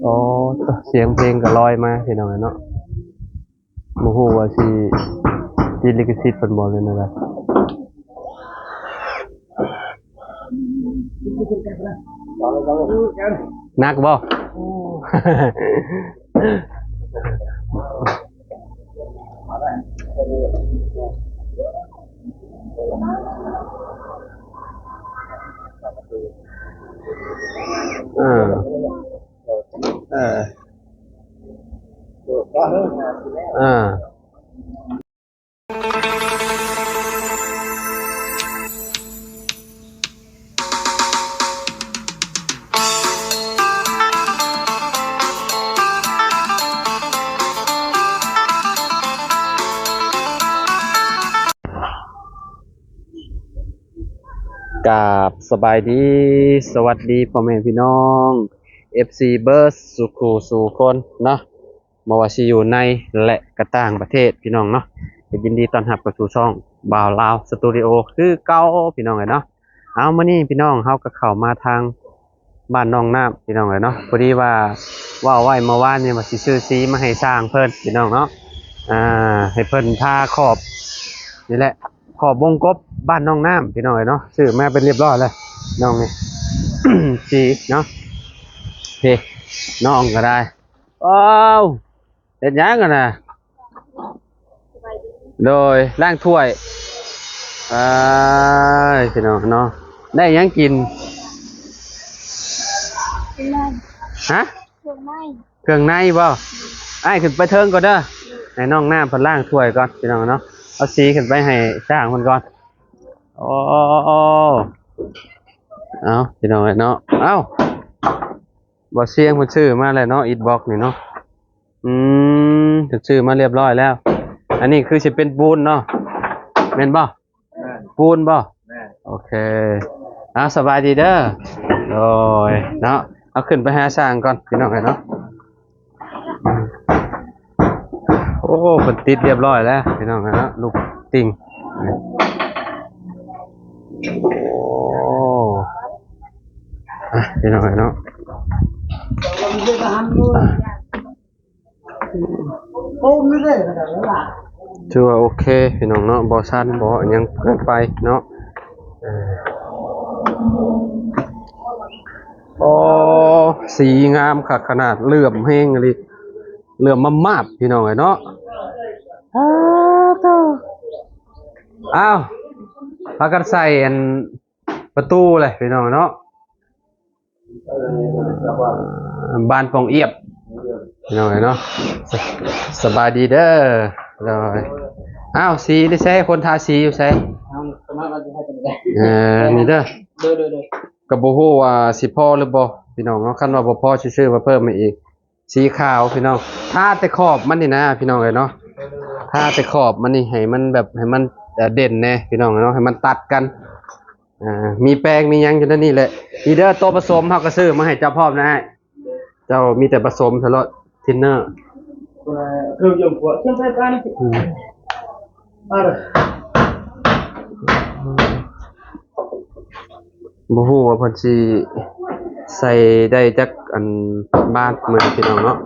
อ๋อเสียงเพลงก็ลอยมาพี่น้องเนาะบ่ฮู้ว่าสิติดลิขสิทธิ์เพิ่นบ่เลยนั่นแหละนักบ่เออเออกราบสบายดีสวัสดีพ่อแม่พี่น้อง FC เบิร์สสุขุสู่คนเนาะมาว่าสิอยู่ในและกระต่างประเทศพี่น้องเนาะยินดีต้อนรับเข้าสู่ช่องบ่าวลาวสตูดิโอคือเก่าพี่น้องเลยเนาะเอามื้อนี้พี่น้องเฮาก็เข้ามาทางบ้านน้องน้ำพี่น้องเลยเนาะพอดีว่าไว้เมื่อวานนี่ว่าสิซื้อสีมาให้สร้างเพิ่นพี่น้องเนาะให้เพิ่นทาขอบนี่แหละขอบวงกบบ้านน้องน้ำพี่น้องเลยเนาะซื้อมาเป็นเรียบร้อยแล้วน้องนี่ สีเนาะพี่น้องก็ได้ว้าวเด็ดยังกันนะโดยล้างถ้วยพี่น้องเนาะได้ยังกินฮะเครื่องในบ่ไอ้ขึ้นไปเทิงก่อนเด้อให้น้องน้ำพันล้างถ้วยก่อนพี่น้องเนาะเอาสีขึ้นไปให้ช่างมันก่อนโอ้เอาพี่น้องเนาะเอาบ่เสียงมันชื่อมาเลยเนาะอิฐบล็อกนี่เนาะถึงชื่อมาเรียบร้อยแล้วอันนี้คือจะเป็นปูนเนาะเป็นบ่ปูนบ่โอเคสบายดีเด้อโอ้ยเนาะเอาขึ้นไปหาสร้างก่อนพี่น้องเนาะโอ้ผลติดเรียบร้อยแล้วพี่น้องเนาะลูกติ่งโอ้พี่น้องเนาะถือว่าโอเคพี่น้องเนาะบ่ชันบ่ยังเกินไปเนาะโอ้สีงามค่ะขนาดเหลื่อมแห้งเลยเหลื่อมมาบพี่น้องเนาะอ้าวพากันใส่อันประตูเลยพี่น้องเนาะบ้านปองเอียบพี่น้องเนาะสบายดีเด้อเลยอ้าวสีได้ใช้คนทาสีอยู่ใช้นี่เด้อกระโบหูว่าสิพ่อหรือบ่พี่น้องเนาะคันว่าบ่พอชื่อมาเพิ่มมาอีกสีขาวพี่น้องทาแต่ขอบมันนี่นะพี่น้องเนาะทาแต่ขอบมันนี่ให้มันแบบให้มันเด่นแน่พี่น้องเนาะให้มันตัดกันมีแป้งมียังอยู่นั่นนี่แหละอีเด้อโต๊ะผสมเฮาก็ซื้อมาให้เจ้าพร้อมนะฮะเจ้ามีแต่ผสมตลอดทินเนอร์เครื่องยนต์ขวดเครื่องไฟฟ้านี่บ่ฮู้ว่าเพิ่นสิใส่ได้จักอันบ้านมื้อพี่น้องเนาะ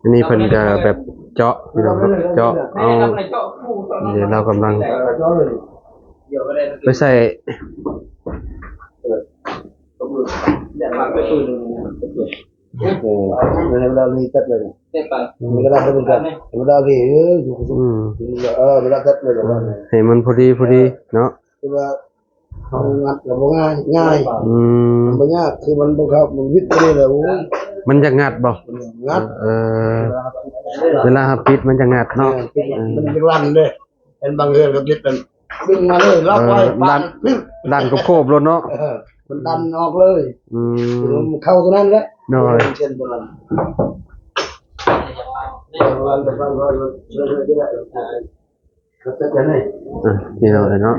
อันนี้เพิ่นก็แบบเจาะพี่น้องเจาะเอาเดี๋ยวเรากำลังไปใส่เวลานี้ตัดเลยเวลาตัดเลยเวลาที่เวลาตัดเลยให้มันพอดีเนาะคือว่าเขางัดแล้วบ่ง่ายมันบ่ยากคือมันบ่เข้ามันวิดไปเลยแหละโอ้มันจะงัดบ่งัดเวลาปิดมันจะงัดเนาะมันจะลั่นเลยเป็นบางเรื่องก็ปิดมันดึงมาเลยล็อกไว้ดันก็โคบรถเนาะมันดันออกเลยมันเข้าตรงนั้นแหละน้อยเช่นตรงนั้นนี่เราเลยเนาะ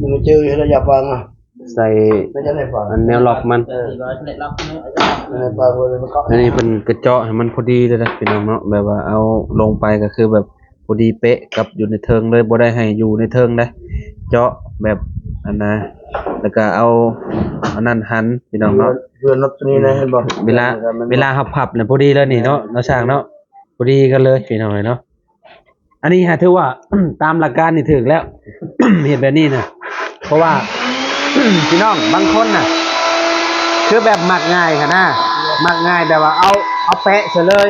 มันเจอให้ระยะฟังอ่ะใส่อันแนวล็อกมันอันนี้เป็นกระเจาะให้มันพอดีเลยนะพี่น้องเนาะแบบว่าเอาลงไปก็คือแบบพ อดีเป๊ะกับอยู่ในเทิงเลยบ่ได้ให้อยู่ในเทิงเด้เจาะแบบอันนะแล้วก็เอาอันนั้นหันพี่น้องเนาะ เพื่อนรถนี้นะเห็นบ่ เวลาพับเนี่ยพอดีเลยนี่เนาะช่างเนาะพอดีกันเลยพี่น้องเนาะอันนี้ฮะถือว่า ตามหลักการนี่ถึกแล้ว เห็นแบบนี้นะเพราะว่า พี่น้องบางคนน่ะคือแบบมักง่ายค่ะนะมักง่ายแบบว่าเอาแปะเฉยเลย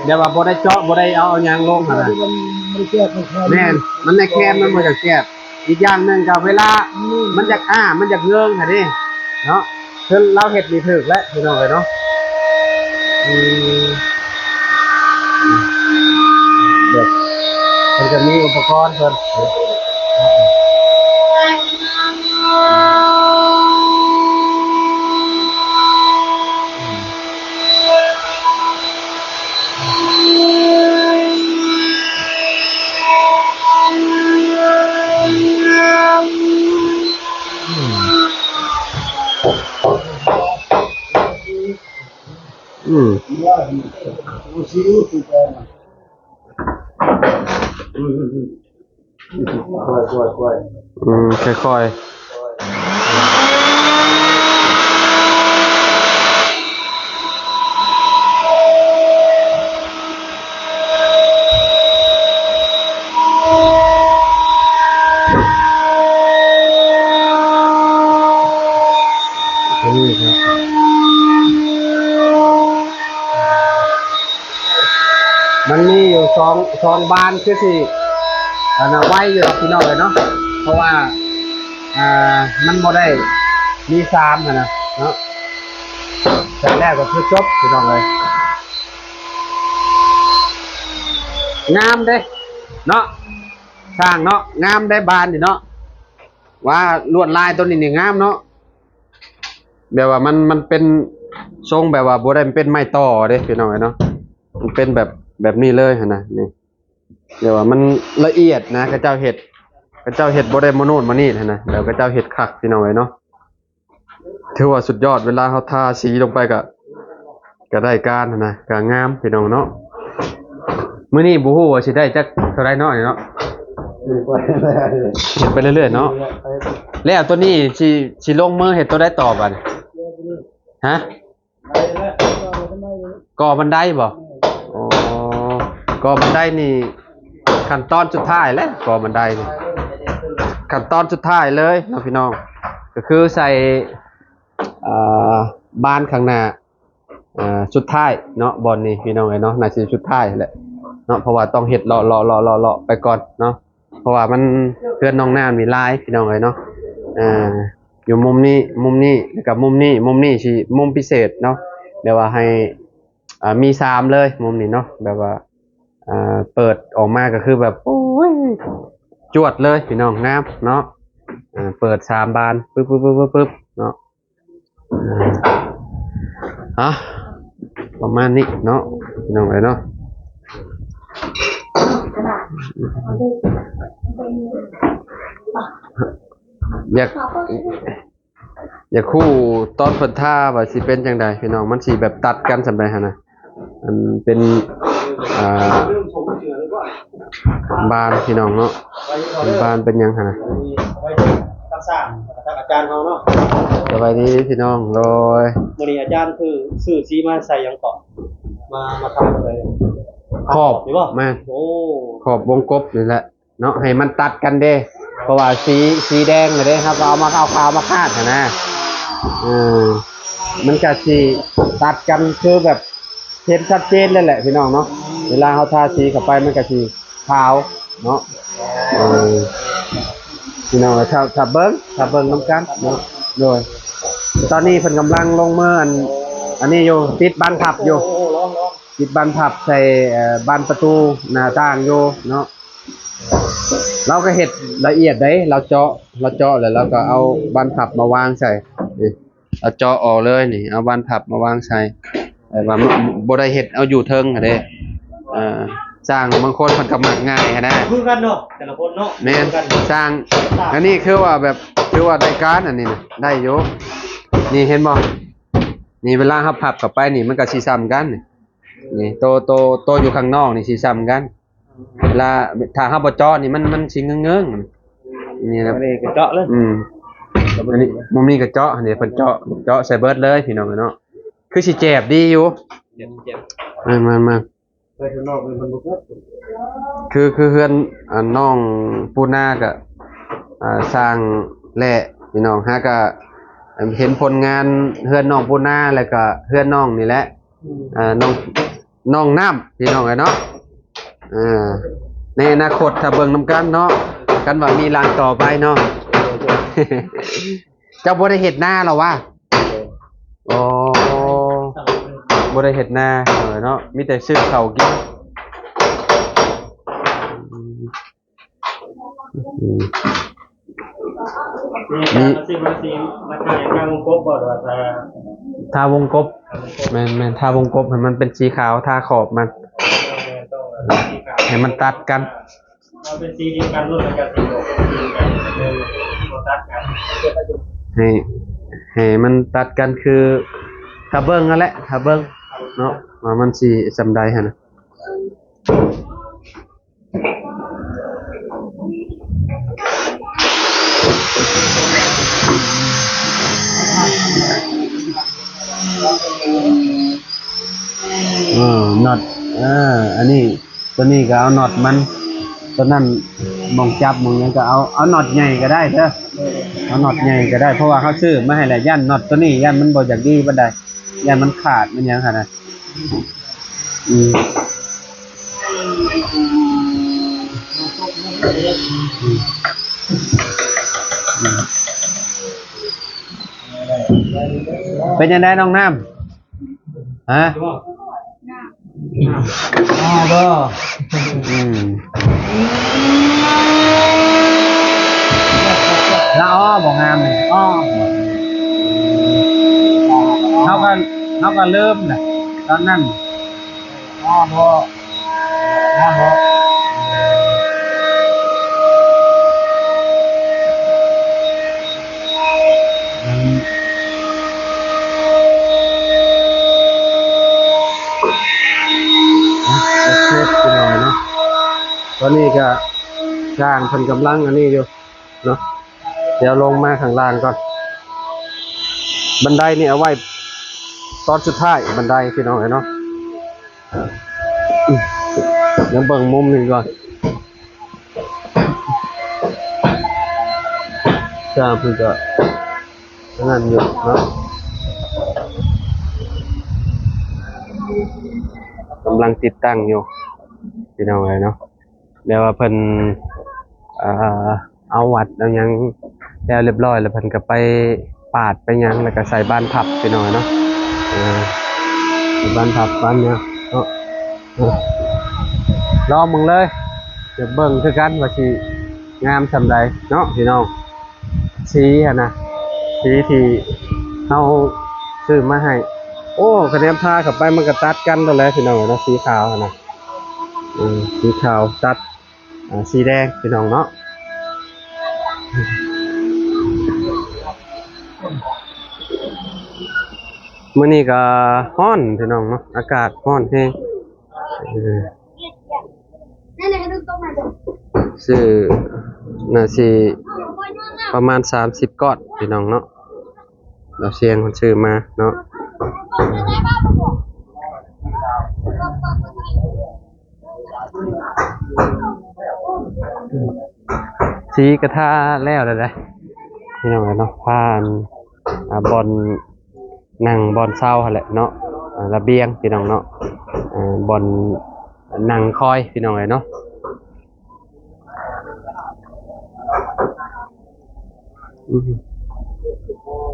แบบว่าบ่ได้เจาะบ่ได้เอายางลงค่ะนะ มันแก้มันแค่ แม่นมันในแคมมันบ่จะแคบอีกอย่างหนึงก็เวลามันอยากมันอยากเงื่องค่ะดิเนาะคือเราเฮ็ดนี่ถึกแล้วพี่น้องเนาะเด็กมันจะมีอุปกรณ์เพิ่นว่าดูซิวสุดแรงค่อยค่อยๆนี่ครับมันมีอยู่สองบานคือสิอันน่ะไว้อยู่กับพี่น้องเลยเนาะเพราะว่ามันบ่ได้มี3นะเนาะแต่แรกก็คือจบพี่น้องเลยงามเด้เนาะสร้างเนาะงามได้บานดิเนาะว่าลวดลายตัวนี้นี่งามเนาะแบบว่ามันเป็นทรงแบบว่าบ่ได้เป็นไม้ต่อเด้พี่น้องเนาะมันเป็นแบบนี้เลยหั่นน่ะนี่เดี๋ยวว่ามันละเอียดนะกระเจ้าเห็ดบ่ได้โมโนดมานี่นะแล้วกระเจ้าเห็ดคักพี่น้องเนาะถือว่าสุดยอดเวลาเขาทาสีลงไปก็ได้การนะก็งามพี่น้องเนาะมื้อนี้บ่ฮู้ว่าสิได้จักเท่าไรเนาะเนาะเฮ็ดไปเรื่อยๆเนาะแล้วตัวนี้สิลงมือเฮ็ดตัวได้ต่อบัดฮะก่อบันไดบ่อ๋อก่อบันไดนี่ขั้นตอนสุดท้ายแล้วก่อบันไดนี่ขั้นตอนสุดท้ายเลยนะพี่น้องก็คือใส่บานข้างหน้าสุดท้ายเนาะบอลนี่พี่น้องเนาะน่าสิสุดท้ายแหละเนาะเพราะว่าต้องเฮ็ดเลาะไปก่อนเนาะเพราะว่ามันเพื่อนน้องน้ำมีลายพี่น้องเนาะอยู่มุมนี้แล้วกับมุมนี้สิมุมพิเศษเนาะเดี๋ยวว่าให้มี3เลยมุมนี้เนาะแบบว่าเปิดออกมาก็คือแบบโอ้ยจวดเลยพี่น้องงามเนาะเปิด3บานปึ๊บเนาะประมาณนี้เนาะพี่น้องเนาะอยากคู่ตอนเพิ่นท่าว่าสิเป็นจังไดพี่น้องมันสิแบบตัดกันสำใดหั่นน่ะมันเป็นบานพี่น้องเนาะบานเป็นยังหั่นน่ะตั้งสร้างทางอาจารย์เฮาเนาะสบายดีพี่น้องโดยมื้อนี้อาจารย์คือซื้อสีมาใส่หยังต่อมาทำเลยขอบนี่บ่แม่โอ้ขอบวงกบนี่แหละเนาะให้มันตัดกันเด้เพราะว่าสีแดงเลยเด้ครับเอาขาวมาคาดนะมันก็สิตัดกันคือแบบเห็นชัดเจนเลยแหละพี่น้องเนาะเวลาเขาทาสีเข้าไปมันก็สิขาวเนาะพี่น้องถ้าเบิ่งน้ำกันเนาะโดยตอนนี้เพิ่นกำลังลงมืออันนี้อยู่ติดบานพับอยู่ติดบานพับใส่บานประตูหน้าต่างอยู่เนาะเราก็เฮ็ดละเอียดได้เราเจาะแล้วเราก็เอาบานพับมาวางใส่นี่เอาเจาะออกเลยนี่เอาบานพับมาวางใส่แต่ว่าบ่ได้เฮ็ดเอาอยู่เทิงเด้สร้างบางคนมันก็มักง่ายนะคือกันเนาะแต่ละคนเนาะแม่นสร้างอันนี้คือว่าแบบคือว่าได้การอันนี้น่ะได้อยู่นี่เห็นบ่นี่เวลาเฮาพับเข้าไปนี่มันก็สิซ้ำกันนี่โตอยู่ข้างนอกนี่สิซ้ำกัน ลาถ้าเฮาบ่เจาะนี่มันสิเงื้งๆนี่นะ อันนี้ก็เจาะเลย อันนี้มุมนี้ก็เจาะอันนี้เพิ่นเจาะใส่เบิดเลยพี่น้องเนาะคือสิเจ็บดีอยู่ เจ็บ มา ไปข้างนอกเป็นคนบุกรุก คือเฮือนน้องปูนาก็สร้างแหละพี่น้องฮะก็เห็นผลงานเฮือนน้องปูนาแล้วก็เฮือนน้องนี่แหละน้องน้ำพี่น้องเนาะในอนาคตถ้าเบิ่งนํกันเนาะกันว่ามีร้านต่อไปเนาะ เจ้าบ่ได้เฮ็ดนาหรอวะอ๋อบ่ได้เฮ็ดนาเนาะมีแต่ซื้อข้าวกินนี่มาซีมาขายข้างครบบ่ว่าจะ ทาวงกบแม่นทาวงกบให้มันเป็นสีขาวทาขอบมันให้มันตัดกัน เอาเป็นสีเดียวกันรุ่นกับสีโลกสีกันเป็นโลตัสกัน ให้มันตัดกันคือถ้าเบิ่งนั่นแหละถ้าเบิ่งเนาะว่ามันสิสำใดหั่นน่ะน็อตอันนี้ตัวนี้ก็เอาน็อตมันตัวนั้นมองจับมองหยังก็เอาน็อตใหญ่ก็ได้เด้อเอาน็อตใหญ่ก็ได้เพราะว่าเขาซื้อมาให้แล้วย่านน็อตตัวนี้ย่านมันบ่อยากดีปานใดย่านมันขาดมันหยังหั่นน่ะเป็นยังไงน้องน้ำฮะก็แล้วบอกงามเลยเขาก็เริ่มนะตอนนั้นพอตอนนี้ก็สร้างเพิ่นกำลังอันนี้อยู่เนาะเดี๋ยวลงมาข้างล่างก่อนบันไดนี่เอาไว้ตอนสุดท้ายบันไดพี่น้องเนาะเดี๋ยวเบิ่งมุมหนึ่งก่อนสร้างเพิ่นก็นั่นอยู่เนาะกำลังติดตั้งอยู่พี่น้องเนาะเดี๋ยวว่าเพิ่นเอาวัดเอาหยังแล้วเรียบร้อยแล้วเพิ่นก็ไปปาดไปหยังแล้วก็ใส่บ้านพับไปหน่อยเนาะบ้านพับบ้านเนี้ยเนาะรอมึงเลยเดี๋ยวเบิ่งคือกันว่าสิงามซำใดเนาะพี่น้องสีหั่นน่ะสีที่เฮาซื้อมาให้โอ้คะแนนพาเข้าไปมันก็ตัดกันแล้วแหละพี่น้องเนาะสีขาวหั่นน่ะสีขาวตัดสีแดงพี่น้องเนาะมื้อนี้ก็ร้อนพี่น้องเนาะอากาศร้อนแฮงซื้อน่าสิประมาณ30ก้อนพี่น้องเนาะเราเสียงคนซื้อมาเนาะสีกระทาแล้วได้พี่น้องเนาะผ่านบอลนั่งบอลเศร้าหั่นแหละเนาะระเบียงพี่น้องเนาะบอลนั่งคอยพี่น้องเนาะ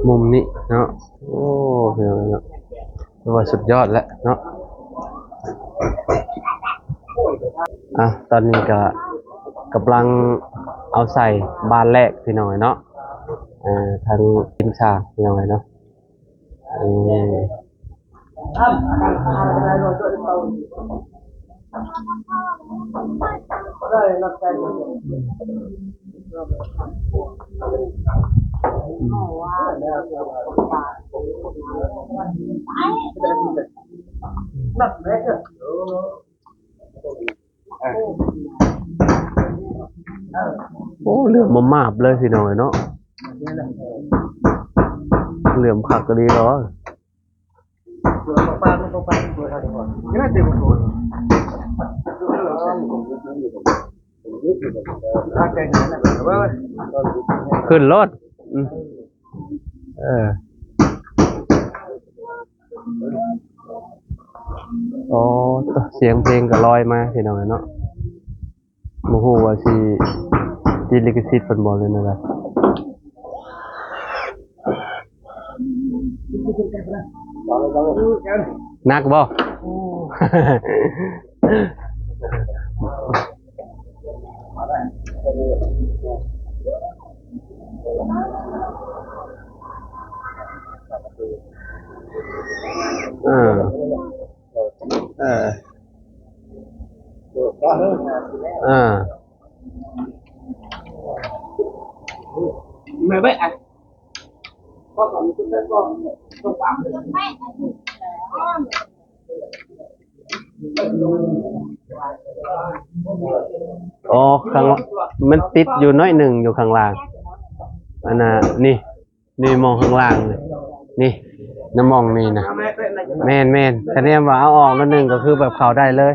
มุมนี้เนาะโอ้พี่น้องเนาะว่าสุดยอดแล้วเนาะตอนนี้ก็กำลังเอาใส่บานแรกพี่น้องเนาะทางกินชาพี่น้องเนาะ โอ้เหลื่อมมาบเลยพี่น้อยเนาะเหลื่อมผักก็ดีเหรอขึ้นรถอ๋อเสียงเพลงก็ลอยมาพี่น้องเนาะโมโหว่าสิติดลิขสิทธิ์เพิ่นบ่เลยนั่นแหละนักบ่เออไม่ไปอ่ะก็ก่อนคุณได้ก็ต้องฟังอ๋อข้างมันติดอยู่น้อยหนึ่งอยู่ข้างล่างอันน่ะนี่มองข้างล่างนี่น้ำมองนี่นะแม่นคะแนนว่าเอาออกแล้วหนึ่งก็คือแบบเขาได้เลย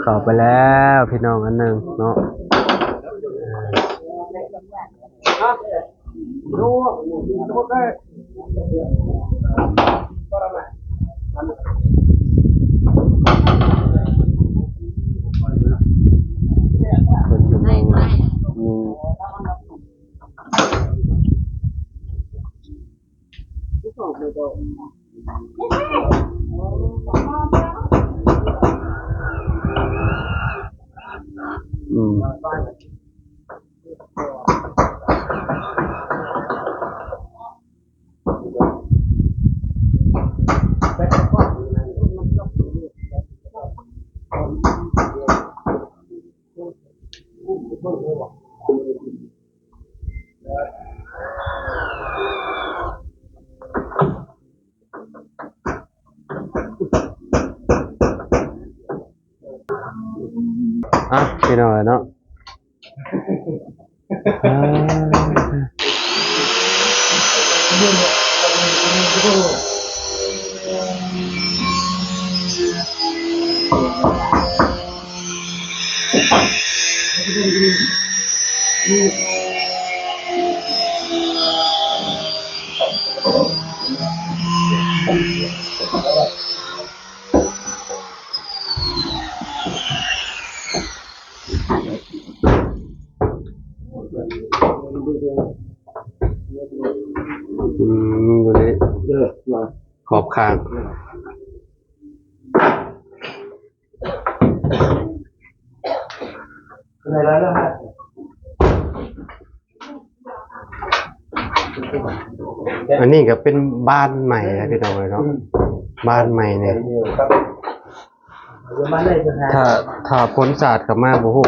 เข้าไปแล้วพี่น้องอันหนึ่งเนาะพี่น้องเนาะดูดิขอบข้างอันนี้ก็เป็นบ้านใหม่นะพี่น้องเนาะบ้านใหม่เนี่ยถ้าพ้นศาสตร์กับมาโอ้โห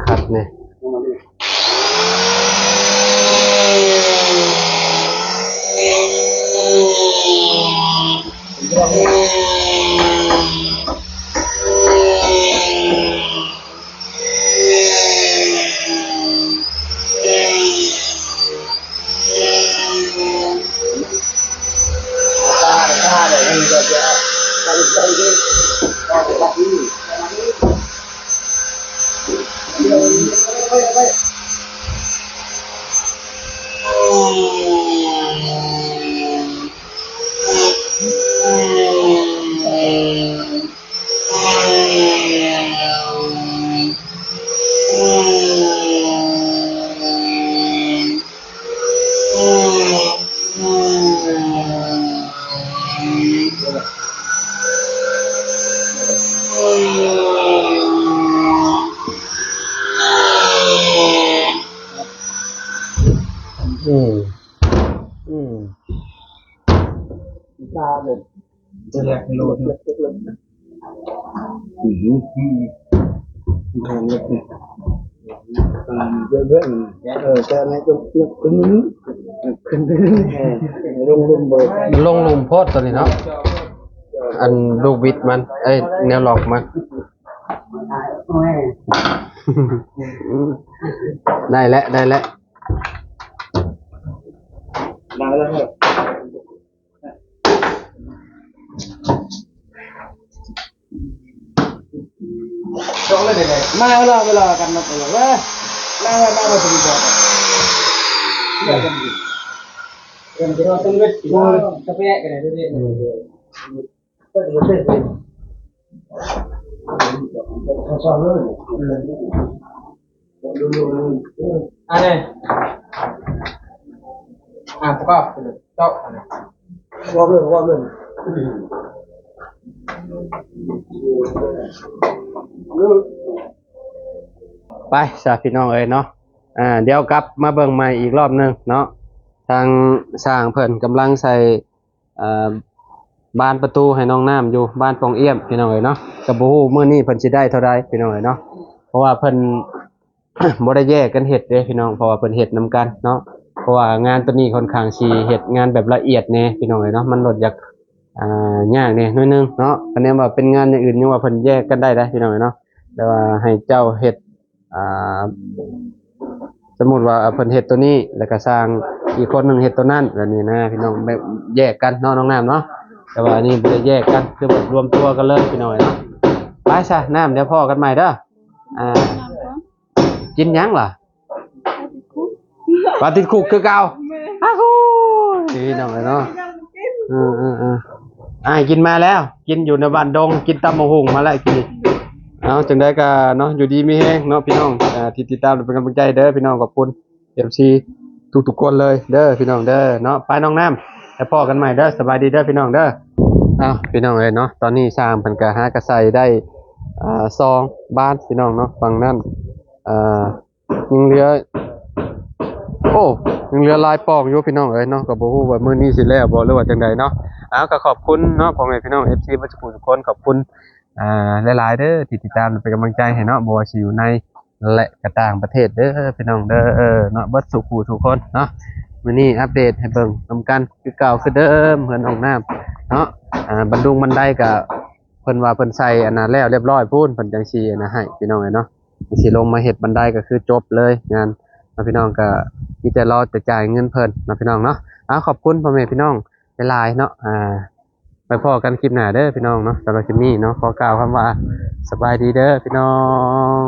ขัดเนี่ย ตาเลย เรียกโลด ทางเล็กเนี่ยเยอะๆแต่ในจุดขึ้นลงเบอร์ ลงหลุมโพดตัวนี้เนาะอันลูกบิดมันแนวหลอกมัน ได้แล้วได้แล้วจงเลยเลยมาเวลากันมาตัวว่านั่งมาถึงบ่เดี๋ยวกันดิเดี๋ยวเราต้องเวทจะไปแยกกันเลยดิอะไรก็เจ้าว่าเรื่อง ไปสาพี่น้องเอ้ยเนาะเดี๋ยวกลับมาเบิ่งใหม่อีกรอบหนึงเนาะทางสร้างเพิ่นกำลังใส่บานประตูให้น้องน้ำอยู่บ้านปองเอี้ยมพี่น้องเอ้ยเนาะก็บ่ฮู้มื้อนี้เพิ่นสิได้เท่าใดพี่น้องเอ้ยเนาะเพราะว่าเพิ่น บ่ได้แยกกันเฮ็ดเด้พี่น้องเพราะว่าเพิ่นเฮ็ดนํกันเนาะเพราะว่างานตัวนี้ค่อนข้างสิเฮ็ดงานแบบละเอียดแน่พี่น้องเอ้ยเนาะมันลดจากยากแน่หน่อยนึงเนาะอันนี้ว่าเป็นงานอย่างอื่นยังว่าเพิ่นแยกกันได้พี่น้องเอ้ยเนาะแต่ว่าให้เจ้าเฮ็ดสมมุติว่าเพิ่นเฮ็ดตัวนี้แล้วก็สร้างอีกคนหนึงเฮ็ดตัวนั้นแบบนี้นะพี่น้องแบบแยกกันเนาะน้องน้ำเนาะแต่ว่าอันนี้บ่ได้แยกกันคือแบบรวมตัวกันเลยพี่น้องเอ้ยเนาะไปซะน้ำเดี๋ยวพ่อกันใหม่เด้อกินหยังล่ะปลาติดคุกคือเก่าอ้าวนี่น้องเอ้ยเนาะกินมาแล้วกินอยู่ในบ้านดงกินตำมะฮุ่งมาแล้วกินเอาจังได้ก็เนาะอยู่ดีมีแฮงเนาะพี่น้องที่ติดตามเป็นกำลังใจเด้อพี่น้องขอบคุณ FC ทุกคนเลยเด้อพี่น้องเด้อเนาะไปน้องน้ำแล้วพอกันใหม่เด้อสบายดีเด้อพี่น้องเด้อพี่น้องเอ้ยเนาะตอนนี้สร้างเพิ่นก็หากระใส่ได้ซองบ้านพี่น้องเนาะฝั่งนั้นยังเหลือยังเหลือลายปอกอยู่พี่น้องเอ้ยเนาะก็บ่ฮู้ว่ามื้อนี้สิแล้วบ่หรือว่าจังใดเนาะก็ขอบคุณเนาะพ่อแม่พี่น้อง FC บ่ทุกคนขอบคุณหลายๆเด้อที่ติดตามเป็นกำลังใจให้เนาะบ่ว่าสิอยู่ในและก็ต่างประเทศเด้อพี่น้องเด้อเนาะเบิดทุกคนเนาะมื้อนี้อัปเดตให้เบิ่งนำกันคือเก่าคือเดิมเหมือนออกน้ำเนาะบันดุงบันไดก็เพิ่นว่าเพิ่นใส่อันนั้นแล้วเรียบร้อยพูนเพิ่นจังสินะให้พี่น้องเนาะสิลงมาเฮ็ดบันไดก็คือจบเลยงานพี่น้องก็มีแต่รอจะจ่ายเงินเพิ่นนะพี่น้องเนาะขอบคุณพ่อแม่พี่น้องหลายๆเนาะไปพอกันคลิปหน้าเด้อพี่น้องเนาะสำหรับคลิปนี้เนาะขอกล่าวคำว่าสบายดีเด้อพี่น้อง